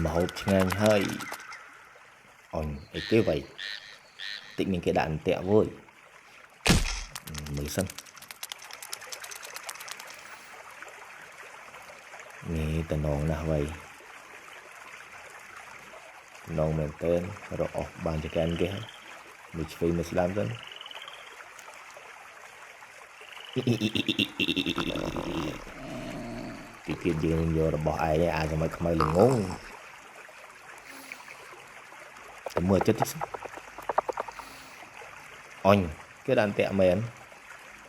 mà hộp ngang hơi on ấy kế vậy tịnh mình cái đạn tẹo vui mới sân nghe tần nòng nào vậy nòng mình tên rồi bàn cho can kia mình chơi mình làm dân cái kia dương vô là bỏ ai à rồi mới không ai lùng ngốn tầm mưa chết thích oanh cái đàn tẹo mền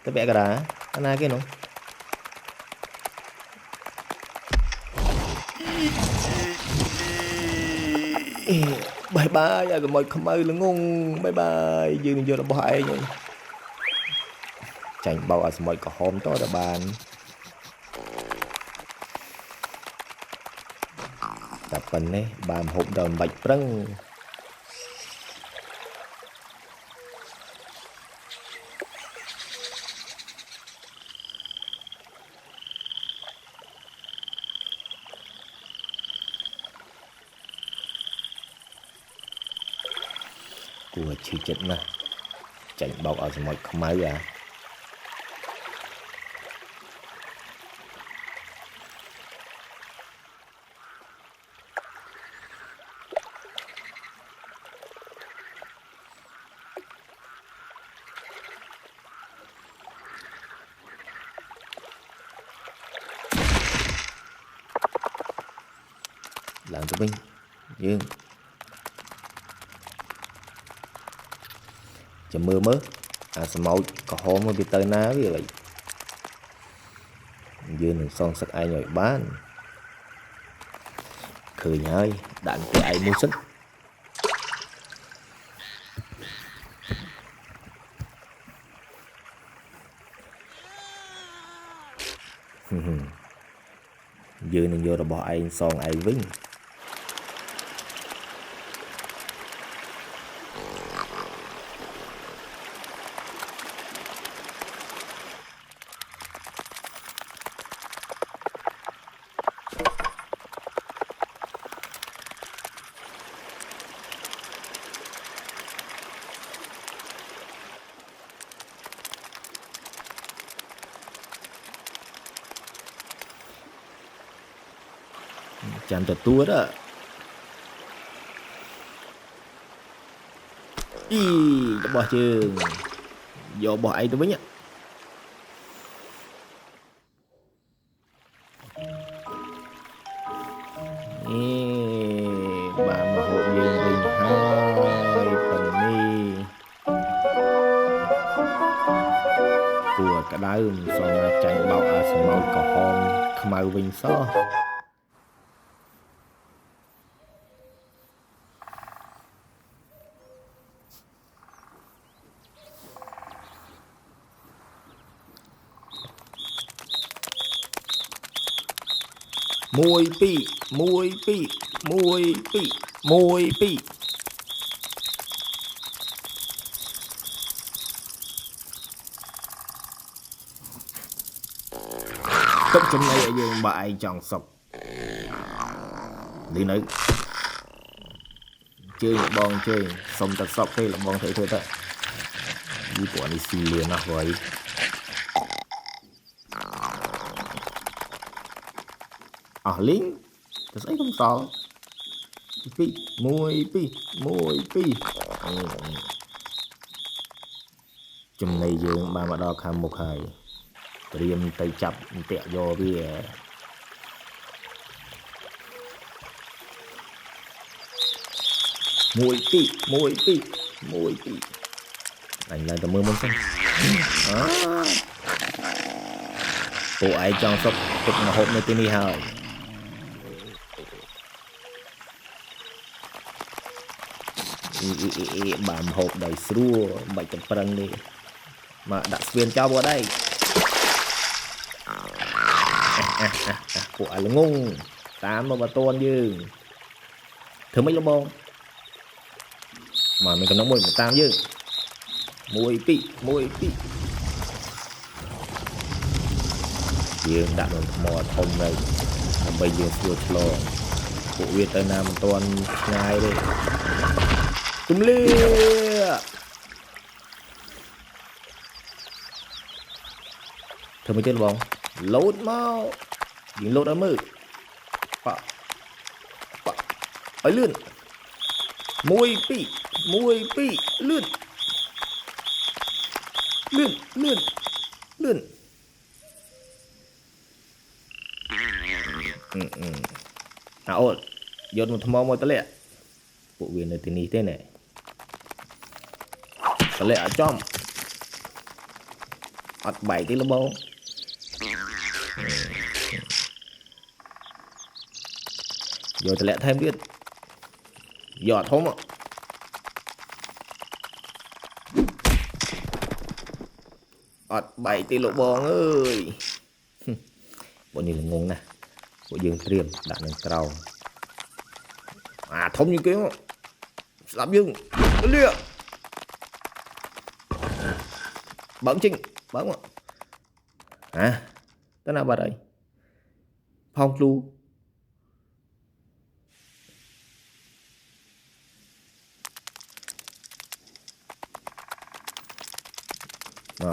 cái bẹ cái đá cái này cái nó bye bye rồi mọi không ai lùng ngốn bye bye dương vô là bỏ ai rồi chành bao ở mọi có hôm tối là bàn tập phần này bàn hộp đòn bạch prăng của chi chết mà chành bao ở mọi không ai à làm cho mình dương chầm mưa mớ à sao máu có hôm mà bị tơi ná với lại dương đừng son sắc ai nhồi bán cười nhơi đạn của ai mua sức dương đừng vô là bỏ ai son ai vinh chạm thật tua đó ý bỏ trường vô bỏ ai tôi với nhá bạn mà hộ dương bình hai phần đi của cả đá xong tranh bao à xong màu có hôm không ai bình xó mùi pi mùi pi mùi pi mùi pi cấp trong này ở dương bại chọn sọc đi nữa chơi một bon chơi xong tật sọc đây là bon thấy thôi thôi đi của đi xì liền nào vậy lính tôi thấy không sao pi mùi pi chùm này dương ba mà đo kham một hai riêng tay chập tẹo vô bia mùi pi đánh lại tầm mưa muốn xem của ai trong sốc chụp mà hộp nơi tin đi hời bám hộp đầy srua bạch tập prăng đi mà đặt xuyên cho vào đây của ai là ngung tám mà bà tôn dương thử mấy lông bông mà mình còn nóng mùi một tam dương mùi pi dương đặt một mò thông này bây giờ xua lo ពួកវាទៅណាមិនទាន់ឆ្ងាយទេទំលាធ្វើមកទៀតបងលោតមកយើងលោតឲ្យមើលប៉ប៉ឲ្យលឿន1 2 1 2លឿនលឿនលឿនលឿនអូយកមកថ្មមកតម្លាក់ពួកវានៅទីនេះទេណែតម្លាក់ឲ្យចំអត់បែកទេលបងយកតម្លាក់ថែមទៀតយកអត់ធំអត់បែកទេលោកបងអើយបងនេះល្ងងណាស់ពួកយើងត្រៀមដាក់នឹងក្រោមធំជាងគេស្ដាប់យើងលាបើចេញបើមកទៅណាបាត់ហើយផោងគ្លូម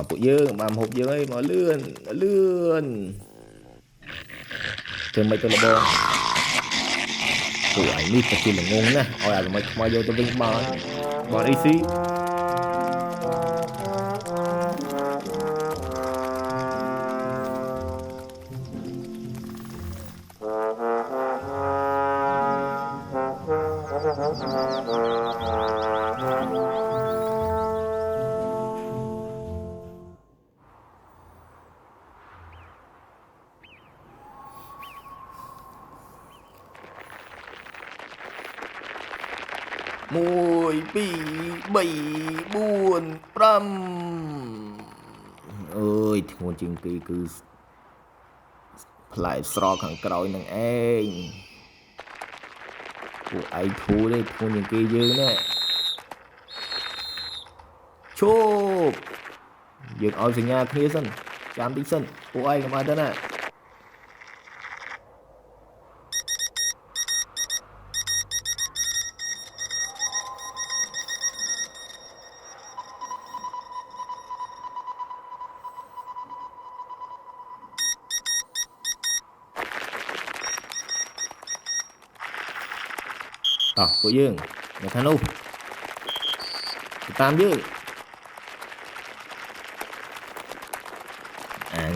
កពួកយើងបានហូបយើងអីមកលឿនធ្វើមិនទៅលបងពួកឯងនេះទៅជាល្ងងណាស់ឲ្យអាល្មិចខ្មៅយកទៅវិញបងអីស៊ី1 2 3 4 5អើយធ្ងន់ជាងគេគឺផ្លែស្រកខាងក្រោយនឹងឯងពួកឯងធូរទេធ្ងន់ជាងគេយើងណាឈប់យើងឲ្យសញ្ញាគ្នាសិនចាំតិចសិនពួកឯងកុំឲ្យទៅណាតោះពួកយើងនៅខាងនោះតាមយើង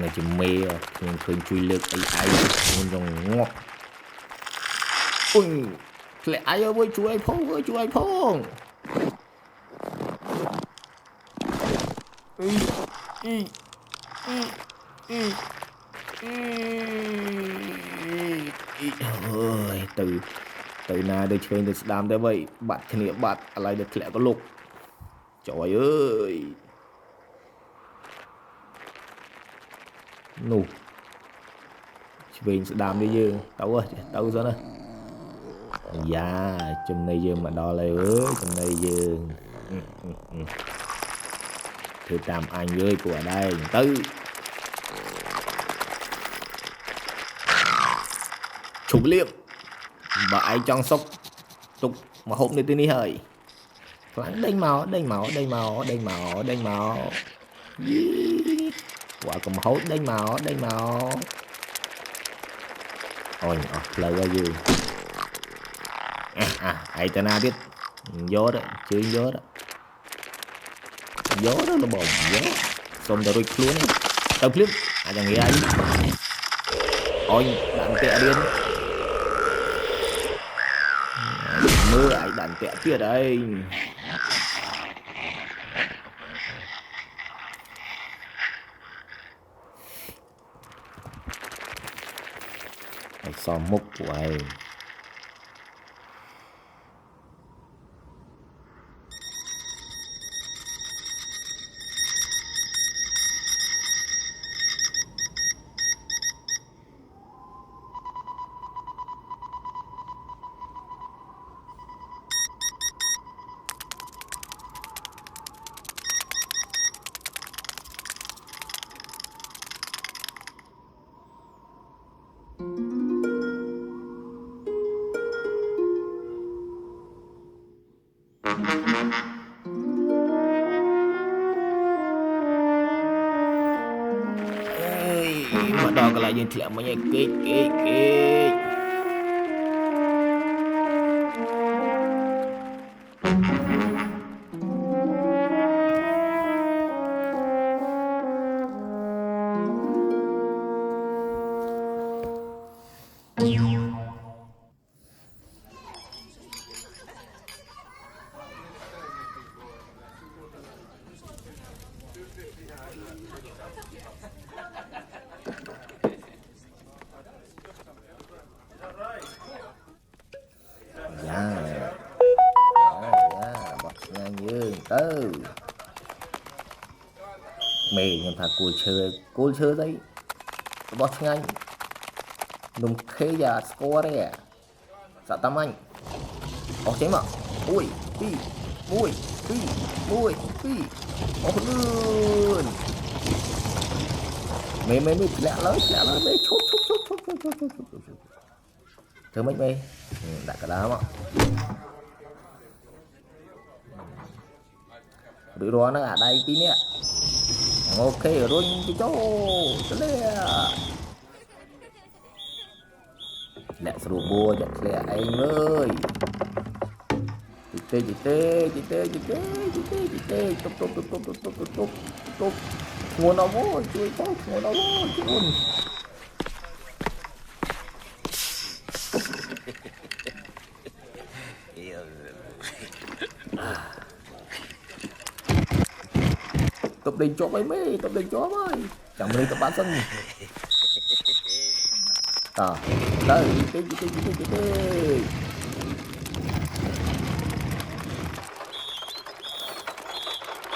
នៅជាមេខ្ញុំឃើញជួយលើកអីខ្ញុំចង់ងាប់អុយធ្លាក់អីអើយជួយផងអើយទៅណាទៅឆ្វេងទៅស្ដាំទៅវិញបាត់គ្នាបាត់ឥឡូវទៅធ្លាក់ក៏លុកចយអើយនោះឆ្វេងស្ដាំនេះយើងទៅសិនណាយ៉ាចំណីយើងមកដល់ហើយអើយចំណីយើងធ្វើតាមអញអើយពួកអដែងទៅឈប់លៀបបើឯងចង់សុកទុកមកហូបនៅទីនេះហើយខ្លាំងដេញមកយីវ៉ាកំហូតដេញមកអូយអស់ផ្លូវហើយយើងឯងទៅណាទៀតយកទៅជើងយកទៅលបងយកសុំទៅរួចខ្លួនទៅភ្លាមអាចងាយអូយដាក់ពាក់រៀនមើលឯងដាក់ពាក់ទៀតហើយសមមុខពួកឯង cái lại dân thì mấy cái kê bật ngang dương tư mày nhưng mà cô chơi đấy bật ngang nung khế ra score đấy à sao tâm anh chế mà ui pi mui pi mui pi luôn mày lẹ lớn mày chốt thưa mày đặt cái đá mà đứa đó nó ở đây tí nè ok rồi cái chỗ lẹ sưu bùa chặt lẹ anh ơi chị tê tục nguồn đâu vô chui tốt nguồn đâu vô chui tập đình chó mấy chẳng mấy tập bán sân đây tê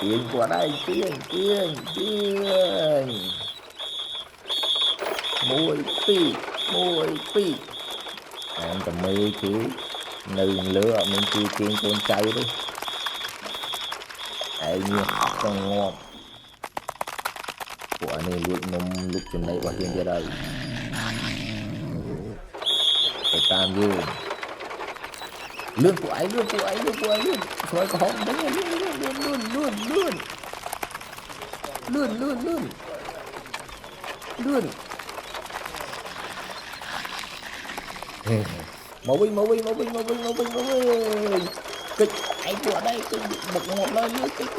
tiền của đây tiền mùi pi anh tầm mê chứ nừng lửa mình chi tiền con chay đi ai như học trong ngon của anh ấy lúc trên đây qua hiện ra đây cái tam dương lươn của ấy luôn rồi có hông đánh lươn màu binh kịch ấy của đây cái một lên nữa kịch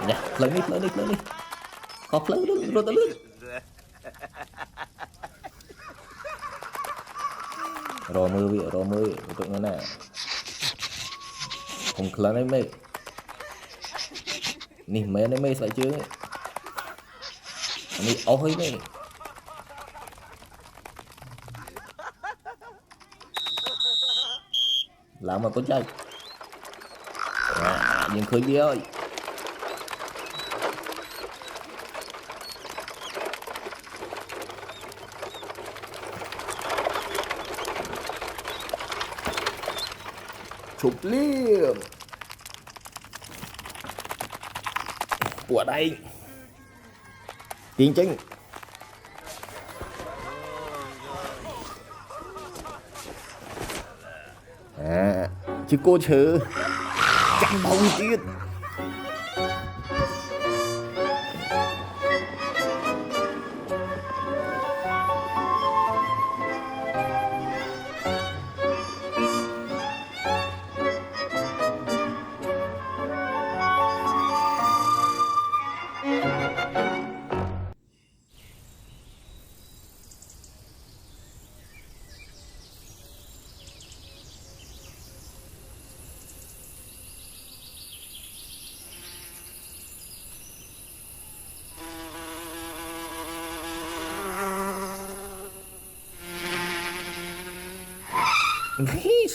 nè lên đi khóc lớn rồi tới lươn rồi mưa tụi nó nè không lớn ấy mày nè mấy anh mày phải chưa anh đi ôi mày làm mà có chơi nhưng khơi đi ơi chụp liềm của đây tiền chính chứ cô chứ chẳng bao tiền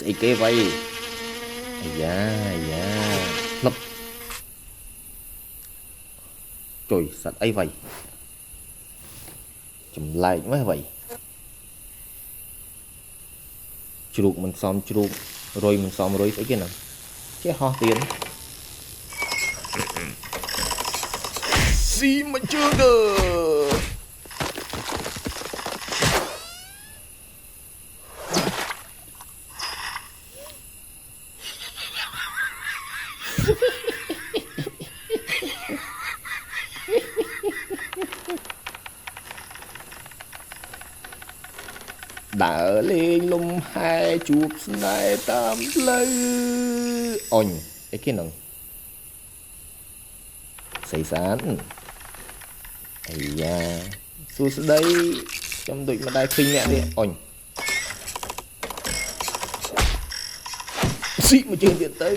Ý kê vậy dạ lấp trời sạch ấy vậy chùm lại mới vậy chuột mình xong chuột rồi mình xong rồi phải cái nào chứ ho tiền xí mà chưa được ដើរលេងលំហែជួបស្នេហ៍តាមផ្លូវអញអីគេហ្នឹងស្អីសានអាយ៉ាសួស្ដីខ្ញុំដូចមិនដែលឃើញអ្នកនេះអញស៊ីមកជើងទៀតទៅ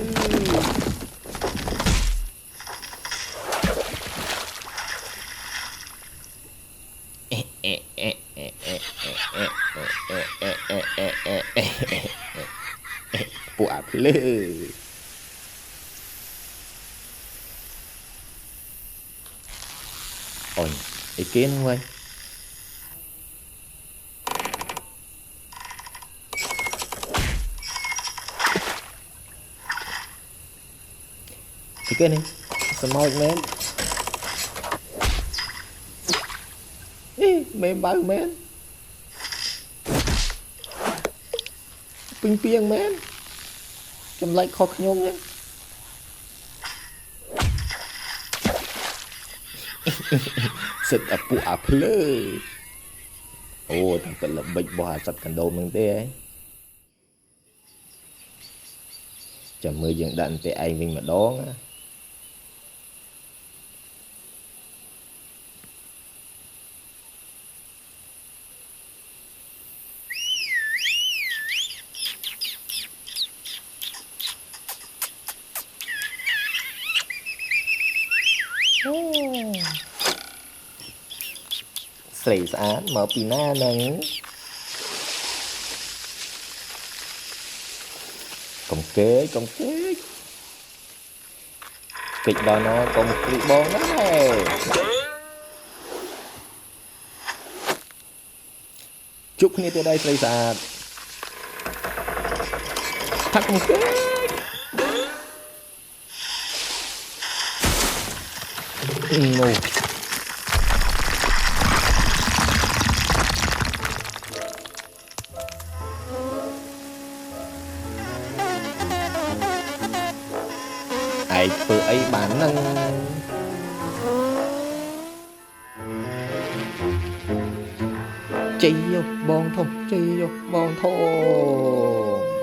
ពួកអាភ្លើអញអីគេហ្នឹងវិញអីគេនេះសមោចមែនមេបើមែនពេញពីងមែនចម្លែកខុសខ្ញុំហ្នឹងសិតអាពួកអាភ្លើអូតែពិតល្បិចរបស់អាសត្វកណ្ដូមហ្នឹងទេហ៎ចាំមើលយើងដាក់តែឯងវិញម្ដងណាស្រីស្អាតមកពីណាហ្នឹងកុំគេចកិច្ចដល់ណាកុំគ្លីបងដែរជប់គ្នាទៅដែរស្រីស្អាតថាកុំគេអូឯងធ្វើអីបានហ្នឹងជ័យយោបងធំជ័យយោបងធំ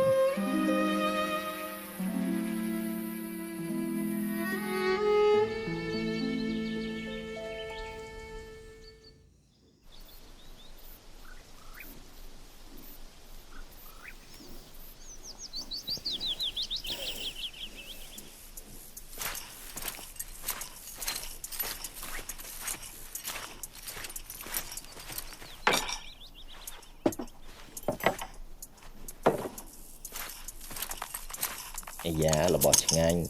អាយ៉ារបស់ឆ្ងាញ់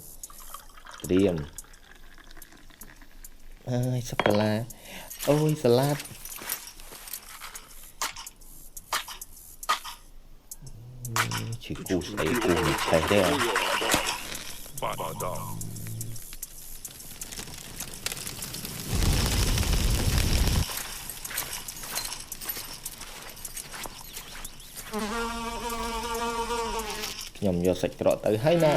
ត្រៀមអើយសាឡាអូយសាឡាតជាគូស្អីគូនេះឆេះទេខ្ញុំយកសាច់ក្រកទៅហើយណា1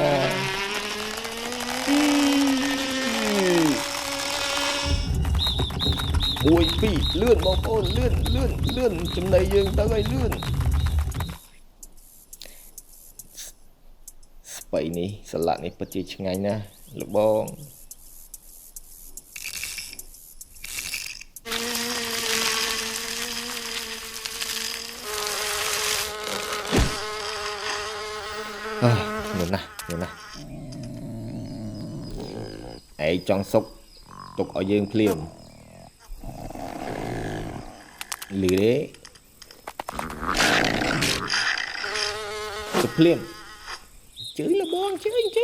2លឿនបងប្អូនលឿនចំណៃយើងទៅឲ្យលឿនស្បៃនេះសាឡាត់នេះពិតជាឆ្ងាញ់ណាស់លោកបងនោះណាឯងចង់សុកទុកឲ្យយើងភ្លាមលឺទេទៅភ្លាមជើញលបងជើញ1 2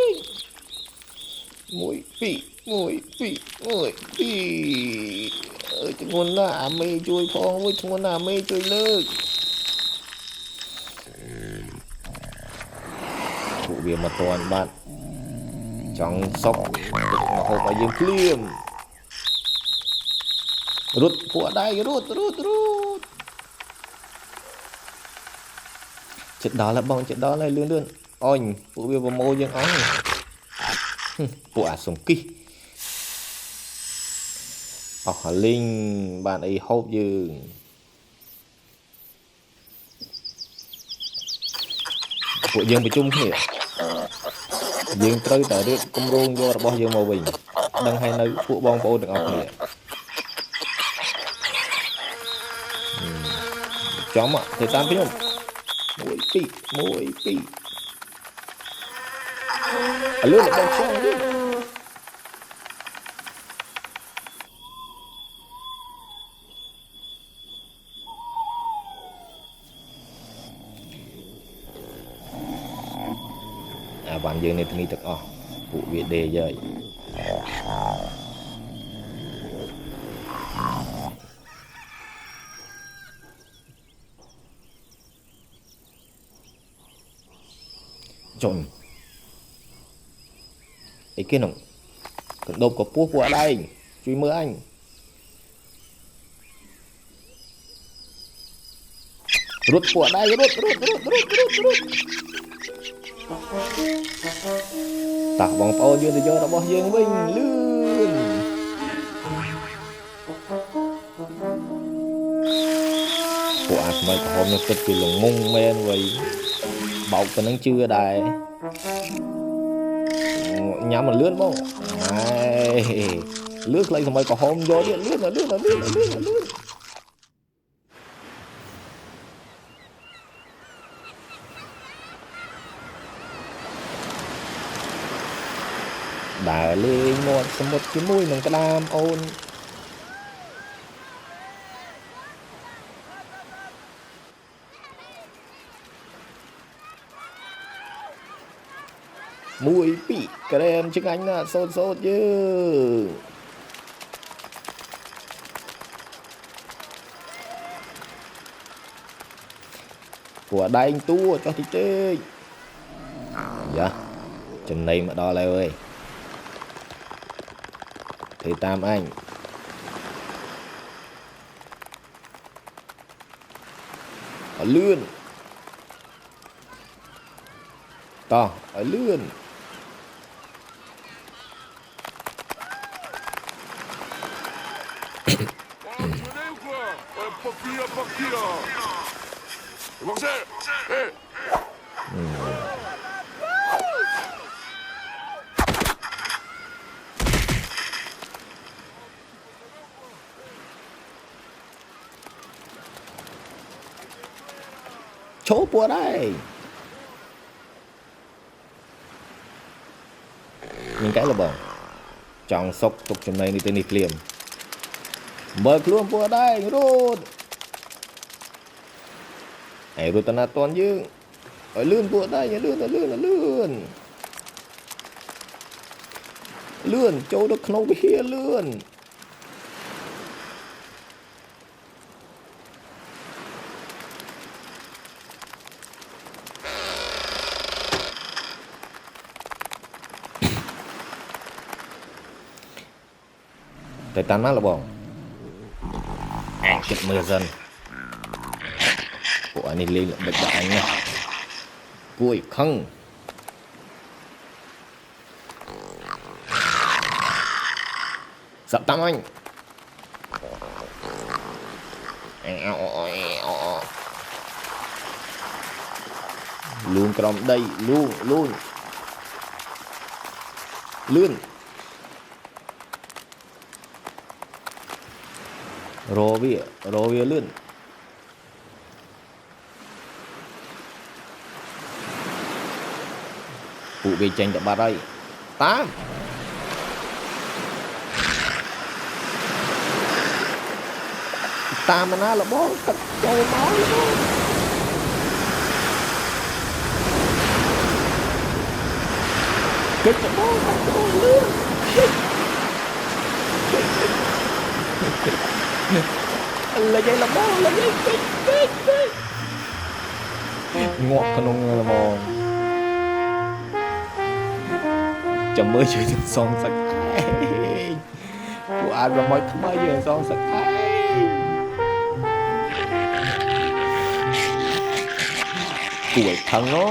ធ្ងន់ណាស់អាមេជួយផងមួយធ្ងន់ណាស់អាមេជួយលើកពួកវាមកទាន់បាត់ចង់សុកមកហូបឲ្យយើងភ្លាមរត់ពួកដៃរត់ចិត្តដល់ហើយបងចិត្តដល់ហើយលឿនអញពួកវាប្រមូលយើងអញពួកអាសុំគិះអស់លីងបានអីហូបយើង ពួកយើងប្រជុំគ្នាយើងត្រូវតែរៀបគម្រោងយករបស់យើងមកវិញដឹងហើយនៅពួកបងប្អូនទាំងអស់គ្នាចំទៅតាមខ្ញុំ1 2 1 2ឥឡូវបងឆ្លងយើងអាវ៉ាន់យើងនេះទាំងអស់ពួកវាដេយាយចុញអីគេនោះកណ្ដូបកពស់ពួកអដែងជួយមើលអញរត់ពួកអដែងរត់តោះបងប្អូនយើងទៅយករបស់យើងវិញលឿនពួកអាស្មៅក្រហមនេះពិតជាល្ងងមែនវៃបោកទៅនឹងជឿដែរញ៉ាំមិនលឿនបងលឿនខ្លីស្មៅក្រហមយកទៀតលឿនដើរលេងមាត់សមុទ្រជាមួយនឹងក្តាមអូន1 2ក្រែមឆ្ងាញ់ណាស់សូត្រយើងពួកដែងតួចុះតិចយ៉ាចំណៃមកដល់ហើយអើយធ្វើតាមអញឲ្យលឿនតោះឲ្យលឿនឈោពួកដែរមានកែលបងចង់សុកទុកចំណៃនេះទៅនេះភ្លាមមើលខ្លួនពួកដែររត់ឯរត់ទៅណាតន់យើងឲ្យលឿនពួកដែរលឿនចូលទៅក្នុងវិហារលឿនទៅតាមណាលបងអញគិតមើលសិនពួកនេះលេងល្បិចដល់អញណាគួយខឹងសាប់តាមអញលូនក្រំដីលូនលឿនរវាលឿនពួកវាចេញទៅបាត់ហើយតាមណាលបងទឹកចូលមកលបងគិតទៅបងលឿនលេចលបងលេចងាប់ក្នុងលបងចាំមើលជួយទាំងសងសឹកពួកអាចប្រម៉ោចថ្មីយើងសងសឹកគួយខឹងអូ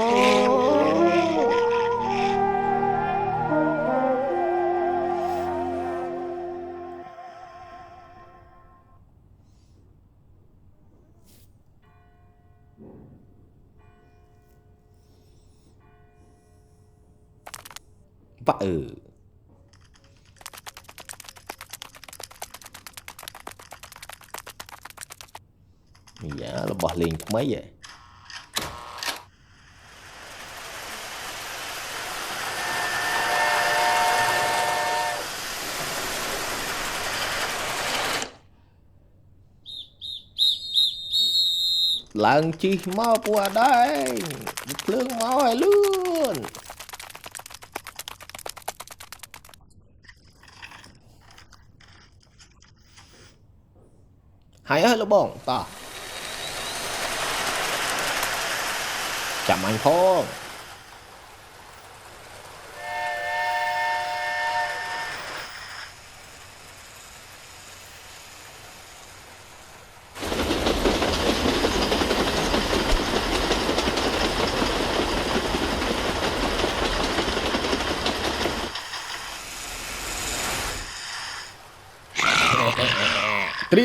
vợ dạ là bỏ liền mấy vậy lần chi mau qua đây lương máu hay luôn hay ơi là bông ta chạm anh không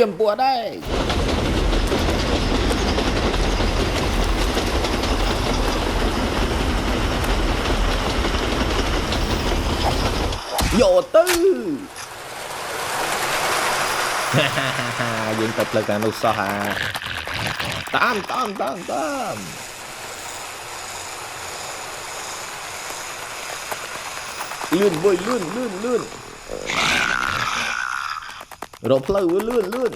Triềm bùa đây vô tư dân tập lực là nụ sao hà tam lươn vui lươn rồi play với lươn lươn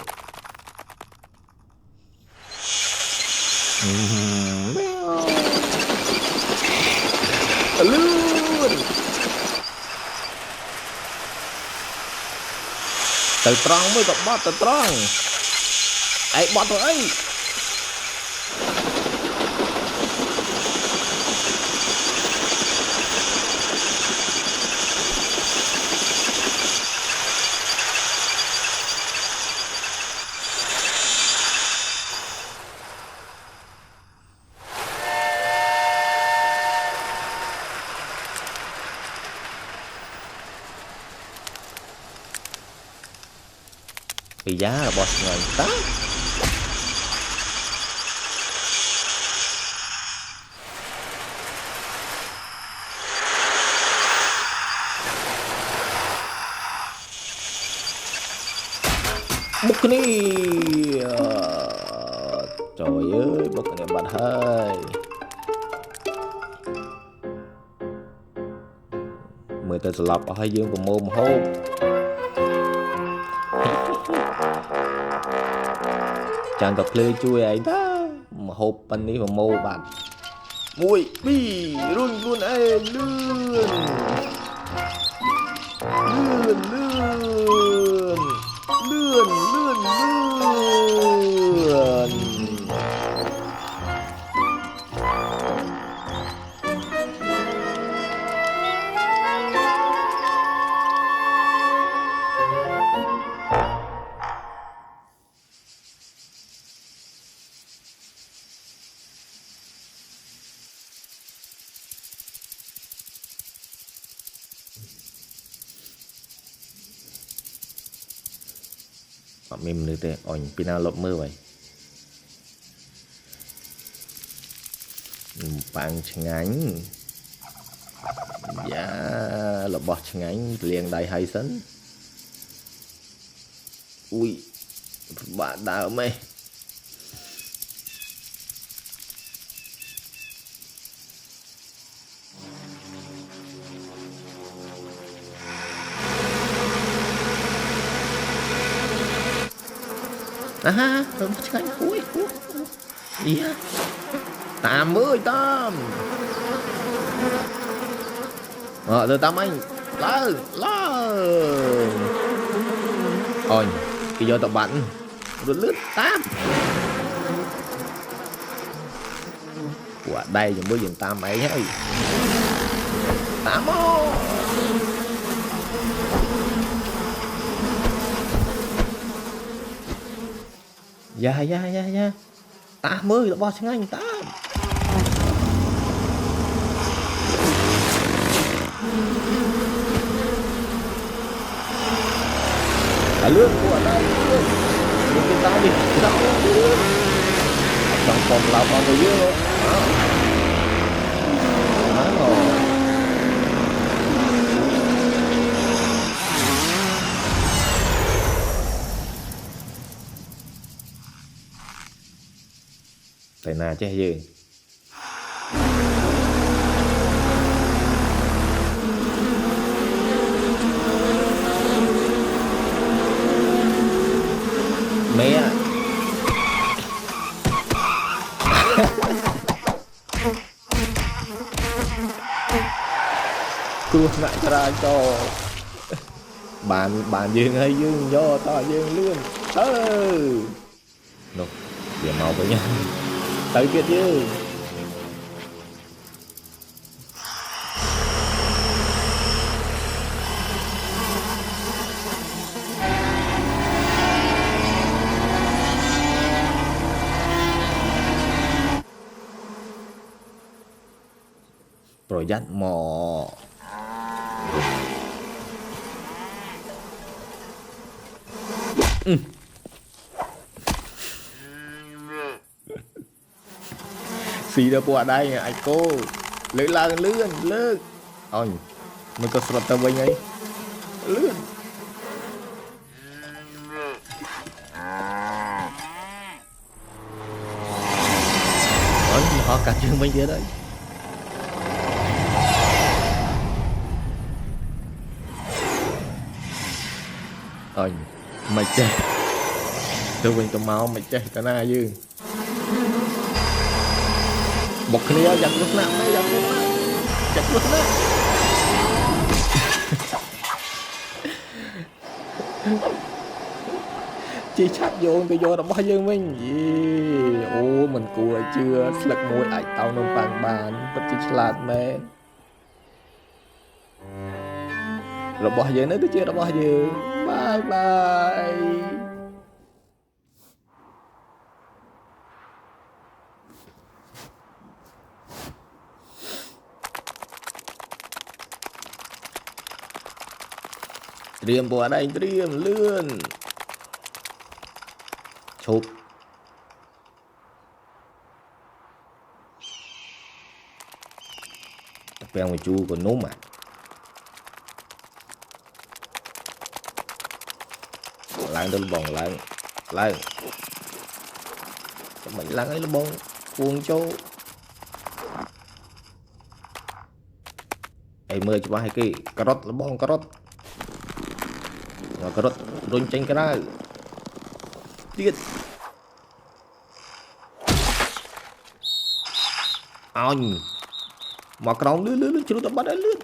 từ tròn mới gặp bot từ tròn ấy bot rồi ấy vì giá là boss người ta bút cái này trời ơi bút cái này bạn hơi មើលទៅស្លាប់អស់ហើយយើងប្រមូលម្ហូបចាំតែភ្លើជួយឯងទៅម្ហូបប៉ុណ្នេះប្រមូលបាត់1 2រុនអេលឿនអត់មានមនុស្សទេអញពីណាលត់មើលហើយប៉ាំងឆ្ងាញ់យ៉ារបស់ឆ្ងាញ់លាងដៃហើយសិនអ៊ុយបាក់ដើមឯងរបស់ឆ្ងាញ់អ៊ុយយ៉ាតាមអើយតាមទៅតាមអញឡើងអញគេយកទៅបាត់រត់លឿនតាមពួកដៃជាមួយយើងតាមអីហើយតាមមកយ៉ាតាមមើលរបស់ឆ្ងាញ់តាមលឿនពួកដៃលឿនគេតាមនេះដល់ចង់បំឡៅបងទៅយើង phải na chứ gì mẹ cua lại ra cho bạn dương hay dương do to dương luôn nục điểm màu với nhau tới biết chứ rồi dắt mò xì ra qua đây anh cô lấy lan lươn lươn ôi mình có sọt tao bên ấy lươn họ cả trường bên kia đấy ôi mày chết tôi quên tao máu mày chết tao na dương một cái này giật lúc nào mới giật lúc nào chỉ chắc vô tôi vô đâu bao nhiêu mình ô mình cùi chưa lực môi ai tao nông bàn bàn bất chỉ lạt mẹ rồi bao nhiêu nữa tôi chưa đâu bao nhiêu bye bye Triềm bộ đây triềm lươn chụp bèo người chu còn nôm à lại tôi bồng lại mình lăn ấy nó bông cuồng châu ấy mơ cho ba hai cây cà rốt nó bông cà rốt cà rốt rung chanh cái đó tiết anh mà còng lươn chưa tao bắt đấy lươn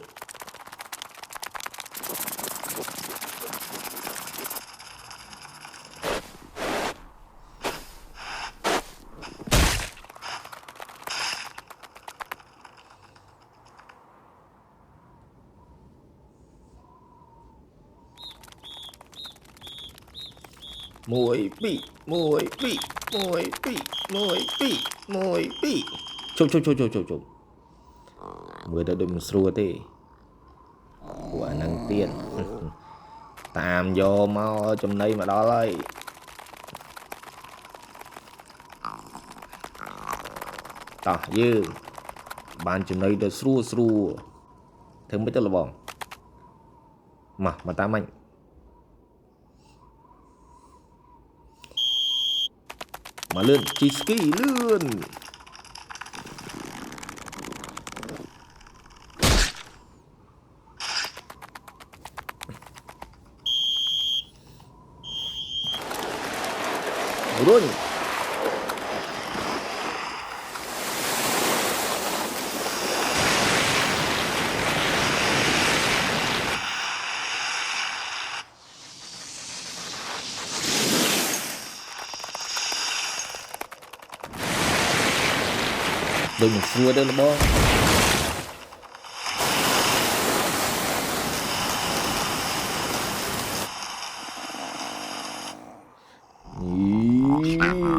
mùi bị chụp người ta đừng xua thế của năng tiền tạm vô mau trong đây mà đó lấy tỏ dư bàn trong đây được xua thứ mới tức là bỏng mà ta mạnh mà lươn chi ski lươn run đừng xua đây là bom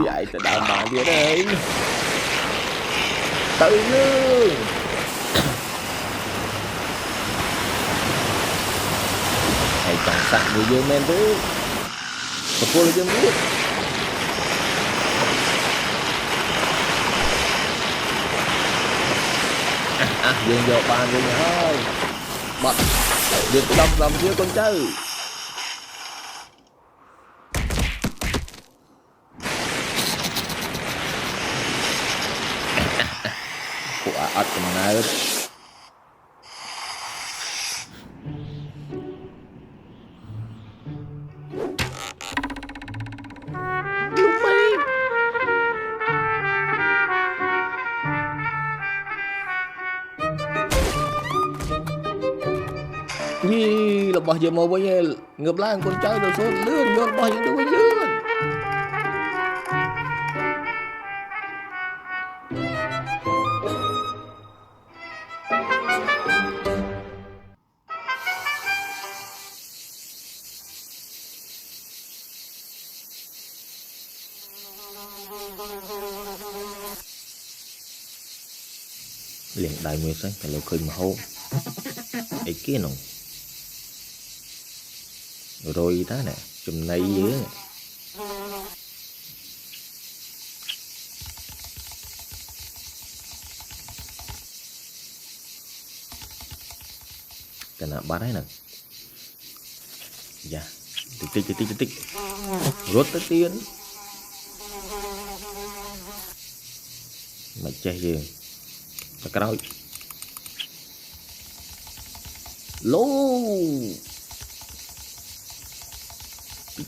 vậy thì đảm bảo đi đây tự lương hãy chẳng sẵn người dương men thế mà cô là dương biết dương vô bàn dương ơi bật dương cái đâm chưa con chơi ពួកអត់កំណើតយីរបស់យើងមកវិញឯងងើបឡើងកូនចៅទៅសូនលឿនយករបស់យើងទៅវិញលឿនលាងដៃមួយសិនតែលើឃើញមហូបអីគេនោះរុយតាណែចំណៃយើងកណាបាត់ហើយណាយ៉ាតិចរត់ទៅទៀតមិនចេះយើងទៅក្រោយឡូ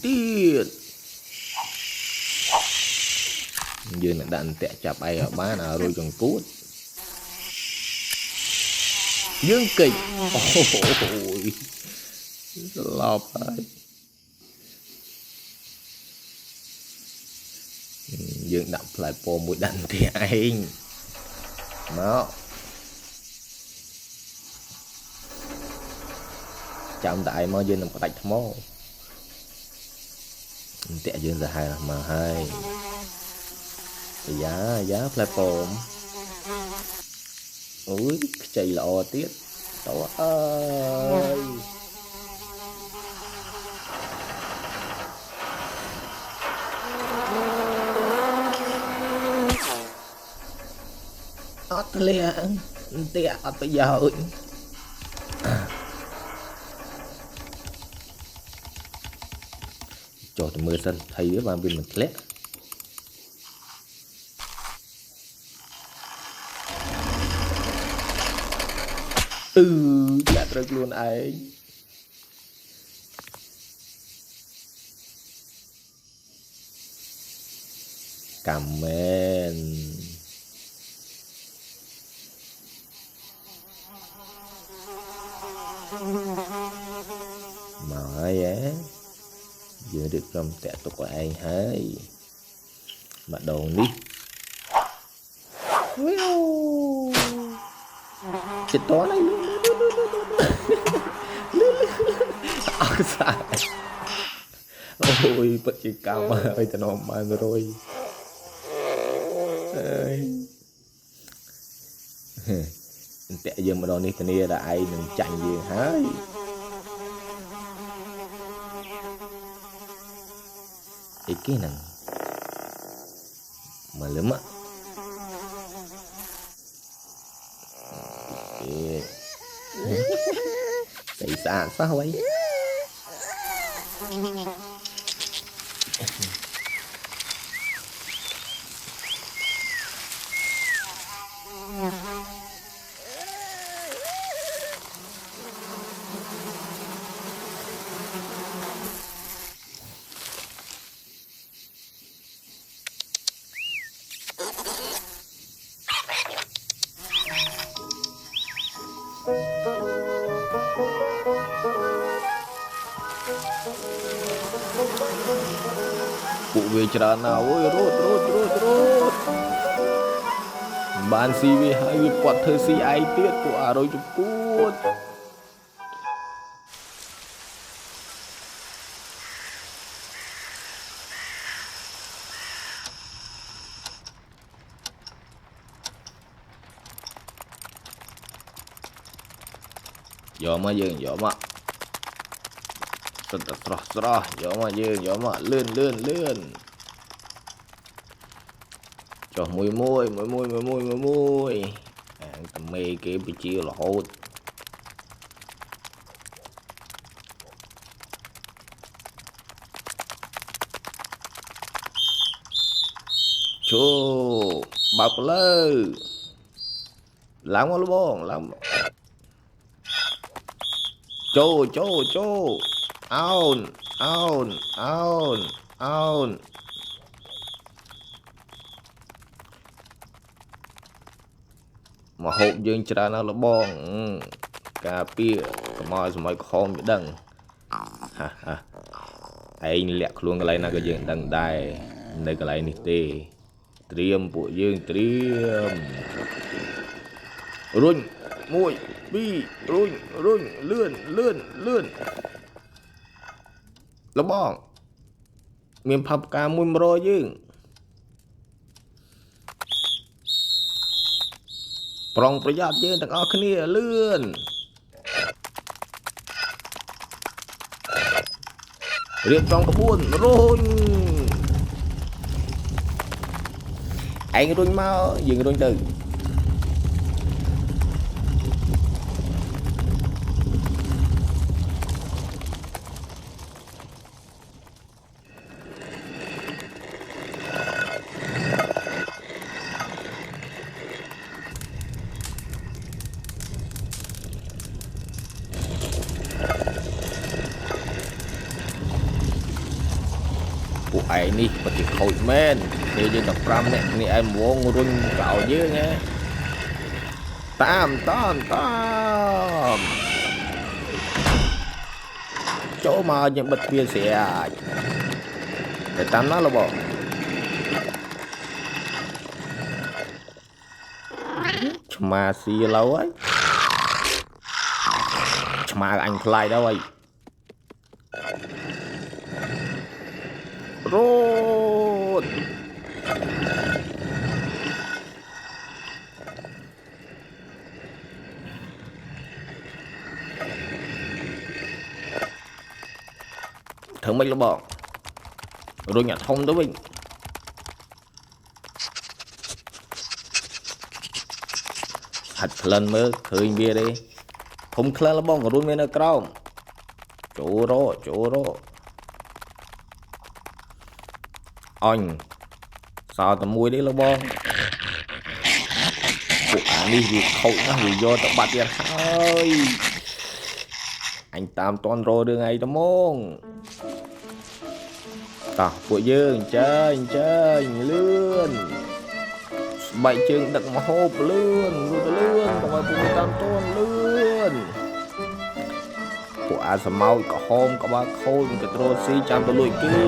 ទៀតយើងនឹងដាក់អន្ទាក់ចាប់ឯងឲ្យបានឲ្យរួចចង្កួតយើងកិច្ចអូយស្លាប់ហើយយើងដាក់ផ្លែពណ៌មួយដាក់អន្ទាក់ឯងមកចាំតែឯងមកយើងនឹងផ្ដាច់ថ្មអន្ទាក់យើងសាហាវណាស់មកហើយយ៉ាផ្លែពណ៌អូយខ្ចីល្អទៀតតើអើយអត់លះអន្ទាក់អត់ប្រយោជន៍ចុះទៅមើលសិនថៃវាបានវាមិនធ្លាក់ធ្លាក់ត្រូវខ្លួនឯងកាមែនមកហើយយើងរៀបចំតាក់ទុកឲ្យឯងហើយម្ដងនេះវីវចិត្តតហើយលឿនអត់សាអូយពិតជាកម្មហើយតំណបានរុយអើយតាក់យើងម្ដងនេះធានាថាឯងនឹងចាញ់យើងហើយអីគេហ្នឹងមកលឹមតែស្អាតសោះហើយពួកវាច្រើនណាស់អូយរត់បានស៊ីវាហើយវាគាត់ធ្វើស៊ីឯងទៀតពួកអារុយចង្គួតយកមកយើងយកមកសិតតែស្រស់យកមកយើងយកមកលឿនចុះមួយអាងតមេគេបជារហូតជូបើកលើ ឡើងមកលបងឡើងចូលអោនអោនអោនអោនមកហូបយើងច្រើនណាស់លបងការពារកុំឲ្យសម័យក្រហមវាដឹងឯងលាក់ខ្លួនកន្លែងណាក៏យើងដឹងដែរនៅកន្លែងនេះទេត្រៀមពួកយើងត្រៀមរុញ1 2រុញលឿនលបងមានផាប់ការមួយ100យើងប្រុងប្រយ័ត្នយើងទាំងអស់គ្នាលឿនរៀបចំក្បួនរុញឯងរុញមកយើងរុញទៅពួកឯងនេះពិតជាខូចមែនពេលយើង15នាក់គ្នាឯងហ្មងរុញក្រោយយើងហ៎តាមចូលមកយើងបិទទ្វារស្រាចទៅតាមណាលបងឆ្មាស៊ីឡូវហើយឆ្មាអញខ្លាយដល់ហើយរត់ធ្វើម៉េចលបងរុញអាធំទៅវិញហាត់ក្លិនមើលឃើញវាទេធំក្លិនលបងក៏រុញវានៅក្រោមចូលរអញសោតែមួយទេលបងពួកអានេះវាខូចណាស់វាយកទៅបាត់ទៀតហើយអញតាមតន់ររឿងអីទៅហ្មងតោះពួកយើងចាញ់លឿនស្បែកជើងដឹកមកហូបលឿនកុំឲ្យពួកតាមតន់លឿនពួកអាសមោចក្រហមក្បាលខូចក៏ត្រូលស៊ីចាំទៅលួចគេ